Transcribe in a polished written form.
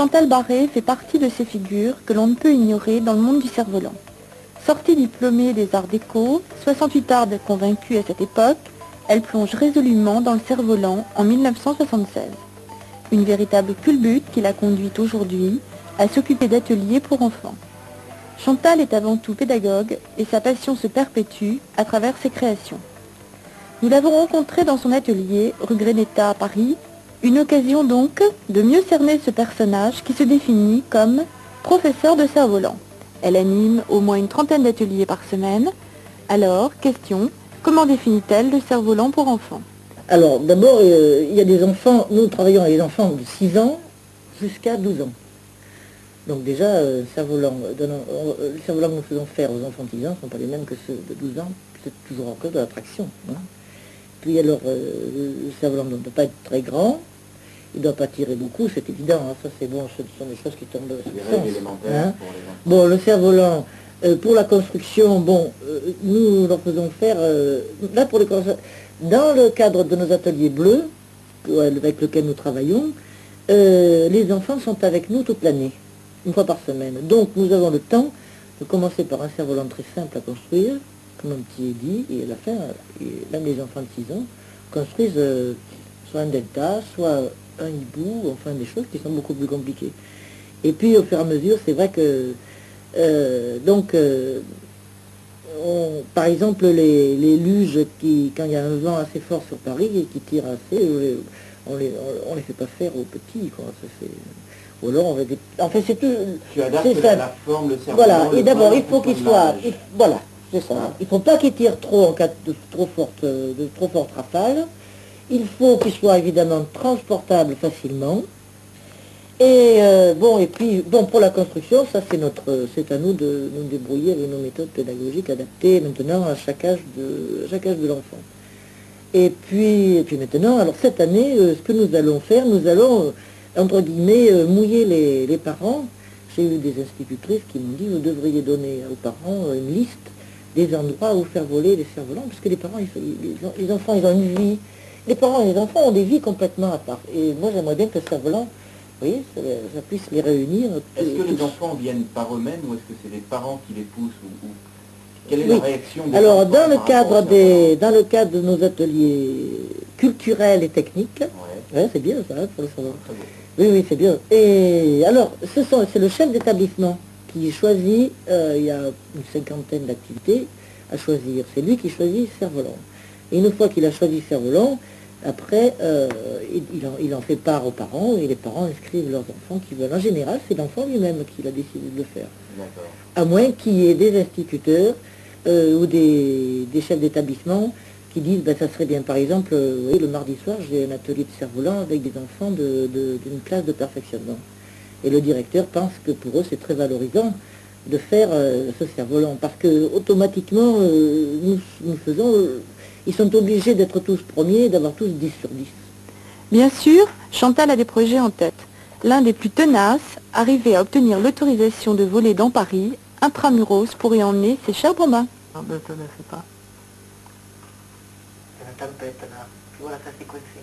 Chantal Barré fait partie de ces figures que l'on ne peut ignorer dans le monde du cerf-volant. Sortie diplômée des arts déco, 68arde convaincue à cette époque, elle plonge résolument dans le cerf-volant en 1976. Une véritable culbute qui la conduit aujourd'hui à s'occuper d'ateliers pour enfants. Chantal est avant tout pédagogue et sa passion se perpétue à travers ses créations. Nous l'avons rencontrée dans son atelier, rue Greneta à Paris, une occasion donc de mieux cerner ce personnage qui se définit comme professeur de cerf-volant. Elle anime au moins une trentaine d'ateliers par semaine. Alors, question, comment définit-elle le cerf-volant pour enfants? Alors, d'abord, il y a des enfants, nous travaillons avec des enfants de 6 ans jusqu'à 12 ans. Donc déjà, le cerf-volant que nous faisons faire aux enfants de 6 ans ne sont pas les mêmes que ceux de 12 ans, c'est toujours encore de l'attraction. Hein. Puis alors, le cerf-volant ne doit pas être très grand, il ne doit pas tirer beaucoup, c'est évident, hein. Ça c'est bon, ce sont des choses qui tombent sur le sens. Hein. Bon, le cerf-volant, pour la construction, bon, nous leur faisons faire, là pour les dans le cadre de nos ateliers bleus, avec lesquels nous travaillons, les enfants sont avec nous toute l'année, une fois par semaine. Donc nous avons le temps de commencer par un cerf-volant très simple à construire, comme un petit dit, et à la fin, même les enfants de 6 ans construisent soit un delta, soit un hibou, enfin des choses qui sont beaucoup plus compliquées. Et puis au fur et à mesure, c'est vrai que par exemple les luges qui, quand il y a un vent assez fort sur Paris et qui tirent assez, on les fait pas faire aux petits, quoi. Ou alors on va enfin c'est tout. Tu adaptes la forme, le cerveau. Voilà, et d'abord il faut qu'il soit. Voilà, c'est ça. Il ne faut pas qu'il tire trop en cas de trop forte rafale. Il faut qu'il soit évidemment transportable facilement. Et et puis pour la construction, ça c'est à nous de nous débrouiller avec nos méthodes pédagogiques adaptées maintenant à chaque âge de l'enfant. Et puis maintenant, alors cette année, ce que nous allons faire, nous allons entre guillemets mouiller les parents. J'ai eu des institutrices qui m'ont dit vous devriez donner aux parents une liste des endroits où faire voler les cerfs-volants, parce que les parents, les enfants, ils ont une vie. Les parents et les enfants ont des vies complètement à part. Et moi, j'aimerais bien que le cerf-volant, vous voyez, ça puisse les réunir. Est-ce que les enfants viennent par eux-mêmes ou est-ce que c'est les parents qui les poussent ou quelle est la réaction des Alors, enfants dans le cadre de nos ateliers culturels et techniques, c'est bien ça, pour le savoir. Oui, c'est bien. Et alors, c'est le chef d'établissement qui choisit, il y a une cinquantaine d'activités à choisir. C'est lui qui choisit cerf-volant. Et une fois qu'il a choisi cerf-volant, après, il en fait part aux parents, et les parents inscrivent leurs enfants qui veulent. En général, c'est l'enfant lui-même qui a décidé de le faire. À moins qu'il y ait des instituteurs ou des chefs d'établissement qui disent, ça serait bien, par exemple, le mardi soir, j'ai un atelier de cerf-volant avec des enfants d'une classe de perfectionnement. Et le directeur pense que pour eux, c'est très valorisant de faire ce cerf-volant, parce que automatiquement, nous faisons... ils sont obligés d'être tous premiers, d'avoir tous 10 sur 10. Bien sûr, Chantal a des projets en tête. L'un des plus tenaces, arriver à obtenir l'autorisation de voler dans Paris, intramuros pour y emmener ses chers bambins. Ah ben, ça ne le fait pas. C'est la tempête là. Voilà, ça c'est coincé.